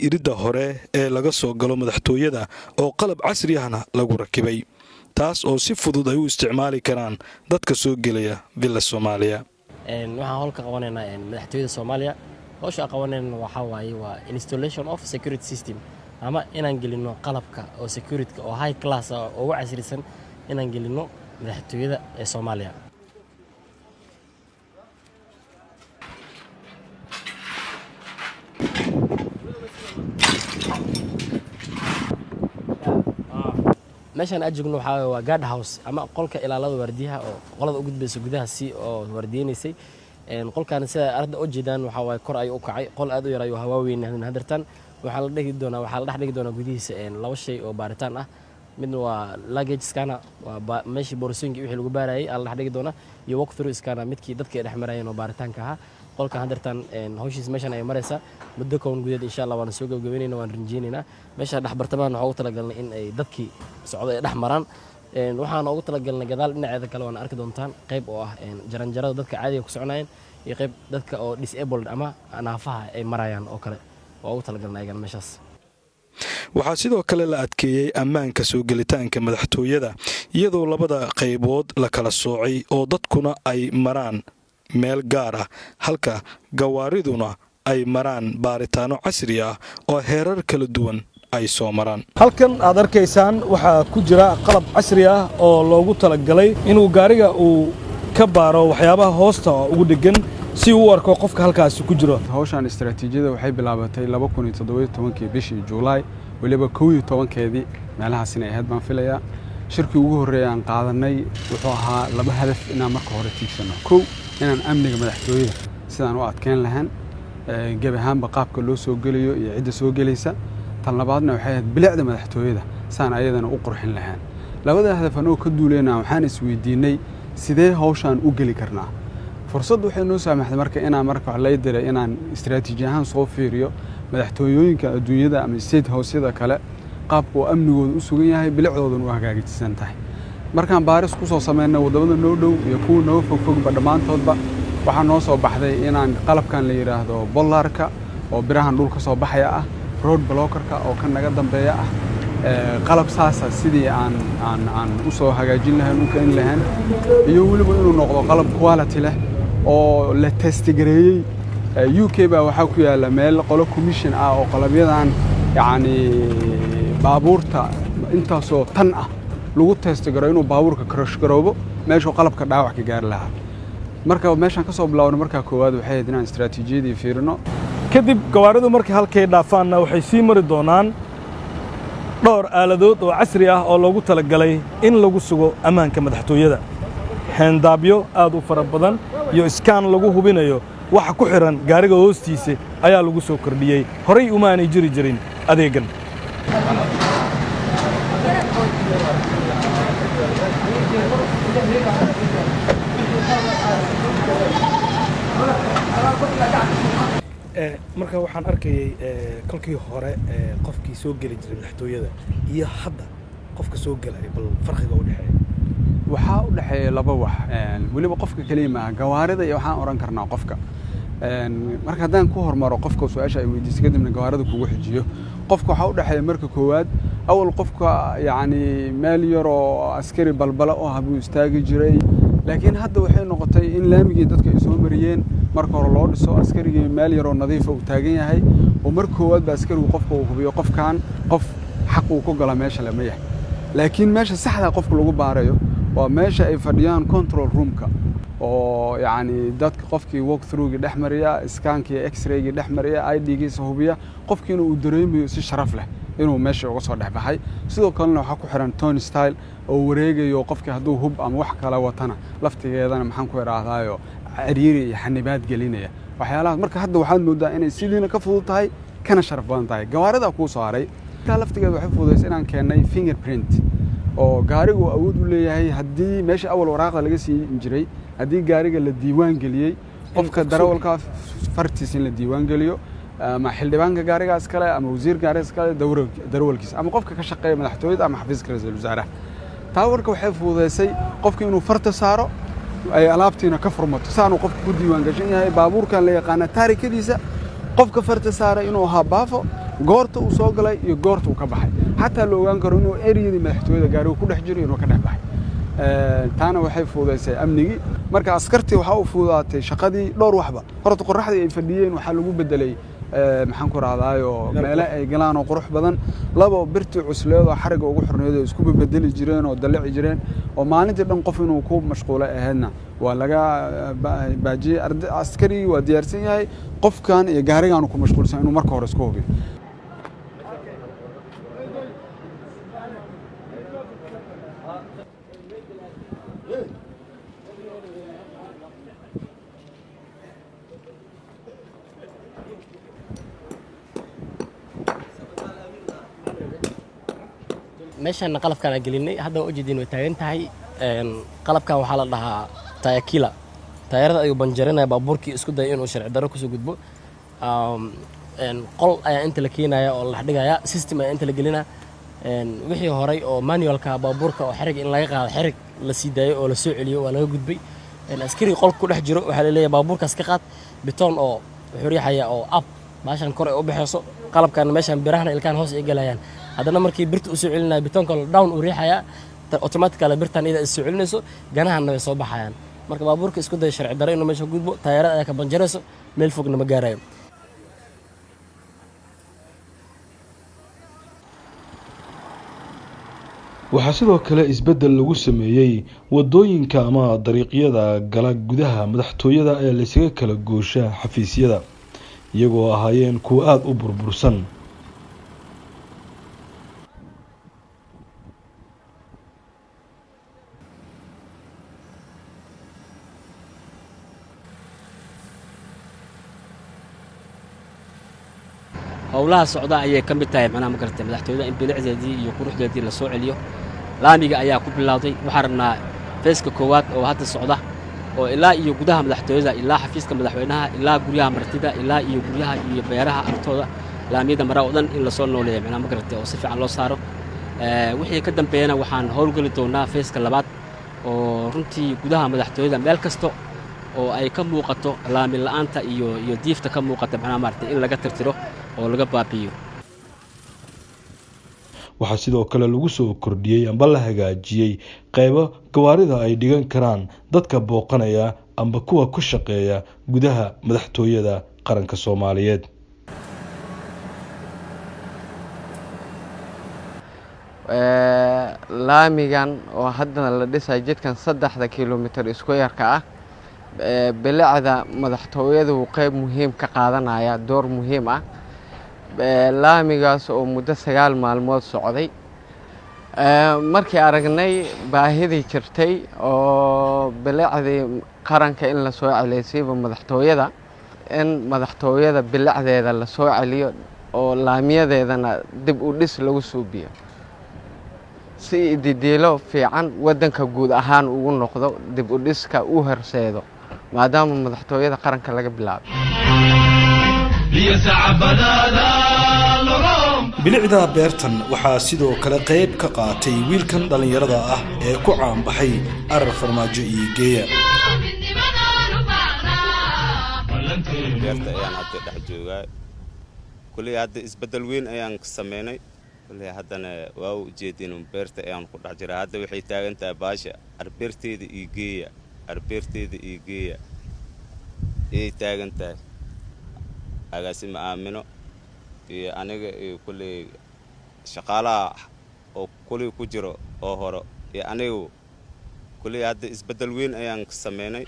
iridda hore ee laga soo galo madaxtooyada oo qalab casri ahna lagu rakibay taas oo si fudud ay u isticmaali karaan dadka soo gelaya villa Soomaaliya. waxaan howlka qabanaynaa madaxtooyada Soomaaliya howsha qabanayna waa installation of security system ama inaan gelino qalabka oo security oo high class oo casrisan inaan gelino madaxtooyada ee Soomaaliya. meeshan aad joogno waa guard house ama qolka ilaalada waardiyaha oo qolada u gudbayso gudaha si oo waardiyeynayay qolkan sida arda oo jeedaan waxa kor ay u kacay qol aad u yar ayuu hawa weyn hadartan waxa la dhigi doonaa gudihiisa laba shay oo baaritaan ah mid waa luggage scanner waa meeshii boorsooyinka wixii lagu baarayay la dhigi doona iyo walk through scanner midkii dadka dhex marayeen oo baaritaanka ahaa qolka hadartan hawshiis meeshan ay maraysa muddo koon gudeed insha Allah waan soo gabagabeynayna waan rinjiinayna meesha dhax bartamaan waxa uu talagalnay in ay dadkii socdo ay dhex maraan waxaan ugu talagalnay gadaal dhinaceeda kale waan arki doontaan qayb oo ah jaranjarada dadka caadiga ku soconayeen iyo qayb dadka oo disabled ama naafaha ay marayaan oo kale waa ugu talagalnay aygan meeshaas. waxaa sidoo kale la adkeeyay ammaanka soo gelitaanka madaxtooyada iyadoo labada qaybood la kala soocay oo dadkuna ay maraan meel gaar ah halka gawaariduna ay maraan baaritaano casri ah oo heerar kala duwan ay soo maraan. halkan aad arkaysaan waxaa ku jira qalab casri ah oo loogu talagalay inuu gaariga uu ka baaro waxyaabaha hoosta ugu dhegan si uu arko qofka halkaas ku jiro. hawshan istiraatiijiyada waxay bilaabatay 2017 bishii July waliba 11keedii meelahaas inay ahayd baan filayaa. shirkii ugu horeeyay aan qaadanay wuxuu ahaa laba hadaf inaan marka hore tiigsano. kow inaan amniga madaxtooyada sidaan u adkeyn lahayn gab ahaanba qaabka loo soo geliyo iyo cidda soo gelaysa. tan labaadna waxay ahayd bilicda madaxtooyada saan ayadana u qurxin lahayn. labada hadaf anoo ka duuleynaa waxaan isweydiinay sidee hawshan u gali karnaa. fursad waxay noo saamaxday marka inaan marka wax la diray inaan istiraatiiji ahaan soo fiiriyo madaxtooyooyinka adduunyada ama state house-yada kale qaabka oo amnigooda u sugan yahay bilicdooduna u hagaajisan tahay. markaan baaris ku soo sameynay wadamada noo dhow iyo kuwa noo fogba dhamaantoodba waxaa noo soo baxday inaan qalabkan la yiraahdo bollarka oo birahan dhulka soo baxaya ah road blockerka oo kan naga dambeeya ah qalab saasa sidii aan u soo hagaajin lahayn u keen lahayn iyo waliba inuu noqdo qalab quality leh oo la test gareeyay UK baa waxa ku yaala meel qolo commission ah oo qalabyadan yaani baabuurta intaasoo tan ah lagu test gareeyo inuu baabuurka crash garoobo meesha qalabka dhaawac ka gaar lahaa. marka meeshan ka soo bilaawno marka koowaad waxay inaan istiraatiijiyadii fiirino kadib gawaaridu markay halkay dhaafaanna waxay sii mari doonaan dhowr aaladood oo casri ah oo loogu talagalay in lagu sugo ammaanka madaxtooyada. handaabyo aad u fara badan iyo iskaan lagu hubinayo waxa ku xiran gaariga hoostiisa ayaa lagu soo kordhiyay horay uma aanay jiri jirin adeegan. marka waxaan arkayay kolkii hore qofkii soo gali jiray madaxtooyada iyo hadda qofka soo galay bal farqiga u dhaxeeyo waxaa u dhaxeeya laba wax waliba qofka kaliya ma gawaarida iyo waxaan oran karnaa qofka marka hadaan ku hormaro qofka su'aasha ay weydiisay kadibna gawaarida kugu xijiyo qofka waxa u dhaxeeya marka koowaad awal qofka yaani meel yar oo askari balbala oo habu istaagi jiray laakiin hadda waxay noqotay in laamigii dadka ay soo mariyeen marka hore loo dhiso askarigii meel yar oo nadiif ah u taagan yahay oo marka koowaad ba askarigu qofka uu hubiyo qofkan qof xaq uu ku gala meesha lama yahay laakiin meesha saxda qofka lagu baarayo waa meesha ay fadhiyaan control roomka oo yaani dadka qofkii walk through-gi dhex mariya iskaankii x-ray-gi dhex mariya ID-giisa hubiya qofkiina uu dareemayo si sharaf leh inuu meesha uga soo dhex baxay. sidoo kalena waxa ku xiran tone style oo wareegayo qofkii hadduu hub ama wax kale watana laftigeedana maxaan ku iraahdaayo ciriiri iyo xanibaad gelinaya waxyaalahaas. marka hadda waxaad moodaa inay sidiina ka fudud tahay kana sharaf badan tahay. gawaarida ku soo haray laftigeeda waxay fududeysay inaan keenay fingerprint oo gaarigu awood u leeyahay haddii meesha awal waraaqda laga sii jiray haddii gaariga la diiwaan geliyay qofka darawalka fartiisa in la diiwaan geliyo ama xildhibaanka gaarigaas kale ama wasiir gaarigaas kale darawalkiisa ama qofka ka shaqeeya madaxtooyada ama xafiiska ra'iisul wasaaraha. taa warka waxay fududeysay qofka inuu farta saaro ay alaabtiina ka furmato saanu qofku ku diiwaan gashan yahay baabuurkan la yaqaan taarikadiisa qofka farta saara inuu ahaa baafo goorta uu soo galay iyo goorta uu ka baxay xataa la ogaan karo inuu eriyadii madaxtooyada gaari uu ku dhex jiro inuu ka dhex baxay taana waxay fududaysay amnigii marka askartii waxa uu fududaatay shaqadii dhowr waxba horta qorraxdii ay fadhiyeen waxa lagu bedelay maxaan ku raadaayo meelo ay galaan oo qurux badan labo birtii cusleedo xariga ugu xorneedo isku bedeli jireen oo dalaci jireen oo maalintii dhan qof inuu ku mashquulay ahaydna waa laga baajiyay askari waa diyaarsan yahay qofkan iyo gaarigan ku mashquulsan inuu marka hore isku hubiyo meeshan qalabkan aan gelinay hadda oo jeedin way taagan tahay qalabkan waxa la dhahaa tayakila taayirada ayuu banjarinaya baabuurkii isku day inuu sharci daro ku soo gudbo qol ayaa inta la keenaya oo la dhigaya system ayaa inta la gelina wixii horay oo manualka baabuurka oo xarig in laga qaado xarig la sii daayo oo la soo celiyo waa laga gudbay askari qol ku dhex jiro waxa la leeyahay baabuurkaas ka qaad bitoon oo wuxuu riixaya oo up baashan kor ay u baxayso qalabkan meeshan birahna ilkaan hoos ay galayaan haddana markii birta u soo celinaya bitoonka down u riixaya automatically birtan ida is soo celinayso ganahana way soo baxayaan marka baabuurka isku day sharci daro inuu meesha gudbo taayirada ay ka banjarayso meel fogna ma gaarayo waxaa sidoo kale isbeddel lagu sameeyey wadooyinka ama dariiqyada gala gudaha madaxtooyada ee laysaga kala goosha xafiisyada iyagoo ahaayeen kuwa aada u burbursan howlaha socda ayay ka mid tahay macnaha ma garatay madaxtooyada in bilicdeedii iyo quruxdeedii la soo celiyo laamiga ayaa ku bilowday waxaan rabnaa feeska koowaad oo hadda socda oo ilaa iyo gudaha madaxtooyada ilaa xafiiska madaxweynaha ilaa guryaha martida ilaa iyo guryaha iyo beeraha agtooda laamiyada mara oo dhan in la soo nooleeyo macnaha ma garatay oo si fiican loo saaro wixii ka dambeeyana waxaan howlgeli doonaa feeska labaad oo runtii gudaha madaxtooyada meel kasta oo ay ka muuqato laami la'aanta iyo diifta ka muuqata macnaha maartay in laga tirtiro oo laga baabiyo waxaa sidoo kale lagu soo kordhiyey amba la hagaajiyey qaybo gawaarida ay dhigan karaan dadka booqanaya amba kuwa ku shaqeeya gudaha madaxtooyada qaranka Soomaaliyeed laamigan oo haddana la dhisay jidkan 3 kiiloomitir isku yarka ah bilicda madaxtooyadu qayb muhiim ka qaadanaya door muhiim ah laamigaas oo muddo 9 maalmood socday markii aragnay baahidii jirtay oo bilicdii qaranka in la soo celiyo madaxtooyada in madaxtooyada bilicdeeda la soo celiyo oo laamiyadeedana dib u dhis lagu suubiyo si didiilo fiican wadanka guud ahaan ugu noqdo dib u dhiska u horseedo maadaama madaxtooyada qaranka laga bilaabay bilicda beertan waxaa sidoo kale qayb ka qaatay wiilkan dhalinyarada ah ee ku caan baxay arar farmaajo iyo geeya beerta ayaan hadda dhex joogaa kulli hadda isbedel weyn ayaan sameynay kulli haddana waa u jeedin beerta ayaan ku dhex jiraa hadda waxay taagan tahay baasha arbeerteeda iyo geeya ay taagan tahay agaasima aamino iyo aniga iyo kulli shaqaalaha oo kulli ku jiro oo hore iyo anigu kulli hadda isbedel weyn ayaan sameynay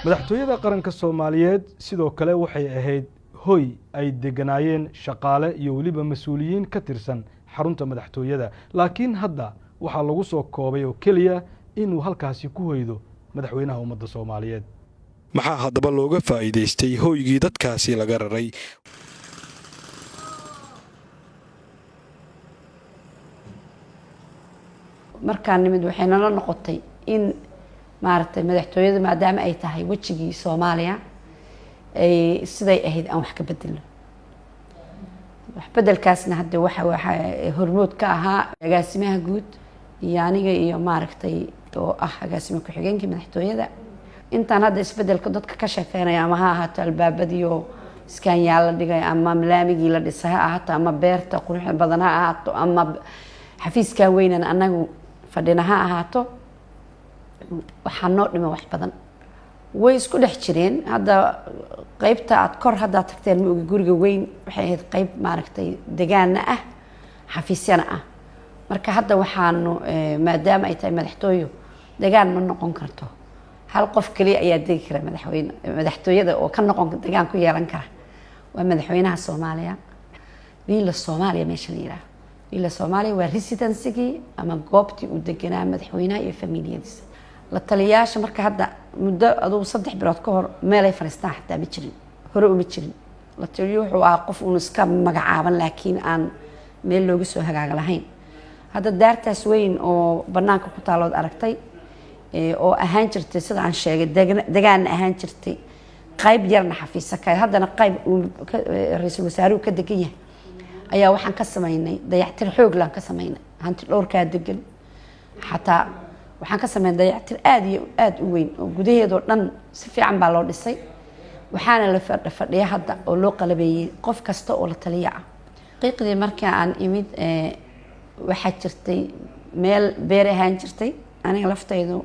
madaxtooyada qaranka Soomaaliyeed sidoo kale waxay ahayd hoy ay deganaayeen shaqaale iyo waliba mas'uuliyiin ka tirsan xarunta madaxtooyada laakiin hadda waxaa lagu soo koobay oo kaliya inuu halkaasi ku hoydo madaxweynaha ummadda Soomaaliyeed maxaa haddaba looga faa'iidaystay hooygii dadkaasi laga raray? markaan nimid waxay nala noqotay in maaragtay madaxtooyada maadaama ay tahay wejigii Soomaaliya ay siday ahayd aan wax ka bedelno. wax bedelkaasna hadda waxa hormood ka ahaa agaasimaha guud iyo aniga iyo maaragtay oo ah agaasimo ku xigeenkii madaxtooyada. intaan hadda isbedelka dadka ka shaqeynaya ama ha ahaato albaabadiyo iskaanyaal la dhigay ama laamigii la dhisay ha ahaato ama beerta quruxda badan ha ahaato ama xafiiska weynan anagu fadhina ha ahaato waxaa noo dhima wax badan way isku dhex jireen. hadda qaybta aad kor hadda tagteen ma ogi guriga weyn waxay ahayd qayb maaragtay deegaana ah xafiisyana ah. marka hadda waxaanu maadaama ay tahay madaxtooyo deegaan ma noqon karto hal qof kaliya ayaa degi kara madaxtooyada oo ka noqon deegaan ku yeelan kara waa madaxweynaha Soomaaliya. wiila Soomaaliya meesha la yiraahdo wiila Soomaaliya waa residency ama goobtii uu deganaa madaxweynaha iyo familiyadiisa. la taliyaasha marka hadda muddo aduu 3 bilood ka hor meel ay fariistaan xataa ma jirin hore uma jirin. la taliyo wuxuu ahaa qof uu iska magacaaban laakiin aan meel looga soo hagaaga lahayn. hadda daartaas weyn oo banaanka ku taalood aragtay oo ahaan jirtay sida aan sheegay deegaan ahaan jirtay qayb yarna xafiisa ka haddana qayb ra'iisul wasaaruhu ka degan yahay ayaa waxaan ka sameynay dayactir xoog laan ka sameynay hanti dhowrka degan xataa waxaan ka sameynay dayactir aad iyo aad u weyn oo gudaheeda oo dhan si fiican baa loo dhisay. waxaana la fadhiya hadda oo loo qalabeeyay qof kasta oo la taliya ah. qiiqdii markii aan imid waxaa jirtay meel beer ahaan jirtay aniga laftaydu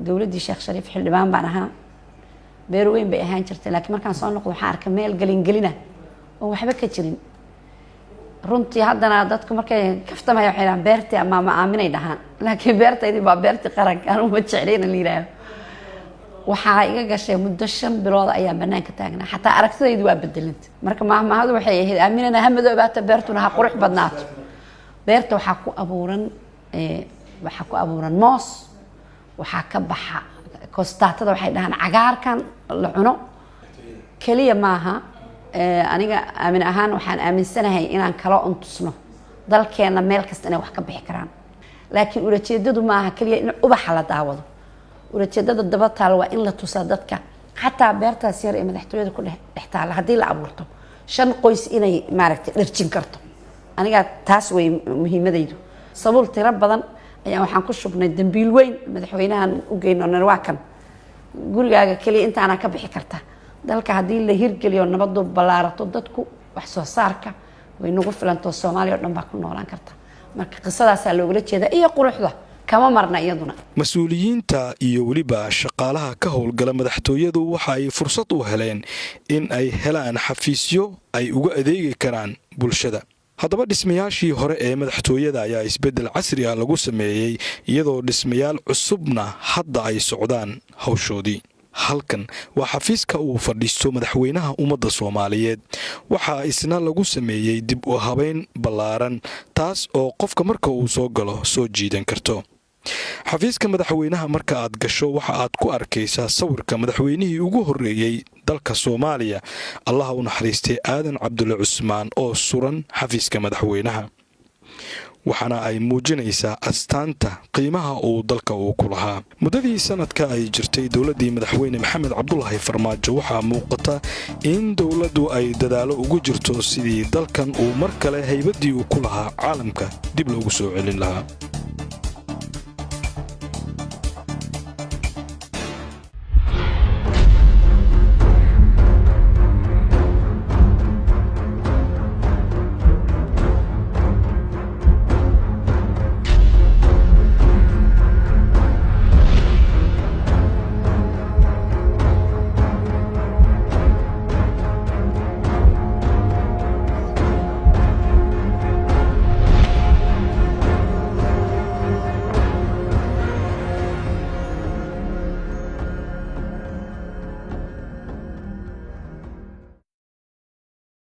dawladdii Sheekh Shariif xildhibaan baan ahaa beer weyn bay ahaan jirtay laakiin markaan soo noqdo waxaan arkay meel galin oo waxba ka jirin. runtii haddana dadku markay kaftamay waxay dhahaan beertii ama ma aaminay dhahaan laakiin beertaydii baa beertii qaranka aan uma jeclayna la yiraahdo. waxaa iga gashay muddo 5 bilood ayaa banaanka taagnaa xataa aragtidaydu waa bedelantay. marka maahmaahadu waxay ahayd aaminana hamadoobaata beertuna ha qurux badnaato. beerta waxaa ku abuuran moos waxaa ka baxa kostaatada waxay dhahaan cagaarkan la cuno kaliya maaha. aniga aamin ahaan waxaan aaminsanahay inaan kala untusno dalkeena meel kasta inay wax ka bixi karaan laakiin ulajeedadu maaha kaliya in ubaxa la daawado. ulajeedada daba taal waa in la tusaa dadka xataa beertaas yar ee madaxtooyada ku dhex taala haddii la abuurto 5 qoys inay maaragtay dharjin karto. aniga taas way muhiimadaydu. sabuul tiro badan ayaa waxaan ku shubnay dambiil weyn madaxweynahan u geeyno narwaakan gurigaaga kaliya intaana ka bixi karta. dalka haddii la hirgeliyo nabadu ballaarato dadku wax soo saarka way nagu filanto Soomaaliya oo dhan baa ku noolaan karta. marka qisadaas looga jeedaa iyo quruxda kama marna iyaduna. mas-uuliyiinta iyo weliba shaqaalaha ka howlgala madaxtooyadu waxa ay fursad u heleen in ay helaan xafiisyo ay uga adeegi karaan bulshada. haddaba dhismayaashii hore ee madaxtooyada ayaa isbeddel casri ah lagu sameeyey iyadoo dhismayaal cusubna hadda ay socdaan hawshoodii. halkan waa xafiiska uu fadhiisto madaxweynaha ummadda Soomaaliyeed. waxaa isna lagu sameeyey dib u habeyn ballaaran taas oo qofka marka uu soo galo soo jiidan karto. xafiiska madaxweynaha marka aad gasho waxa aad ku arkaysaa sawirka madaxweynihii ugu horreeyey dalka Soomaaliya Allah u naxariistay Aadan Cabdulle Cusmaan oo suran xafiiska madaxweynaha. waxaana ay muujinaysaa astaanta qiimaha uu dalka uu ku lahaa. muddadii sanadka ay jirtay dowladdii madaxweyne Maxamed Cabdullaahi Farmaajo waxaa muuqata in dowladdu ay dadaalo ugu jirto sidii dalkan uu mar kale haybadii uu ku lahaa caalamka dib loogu soo celin lahaa.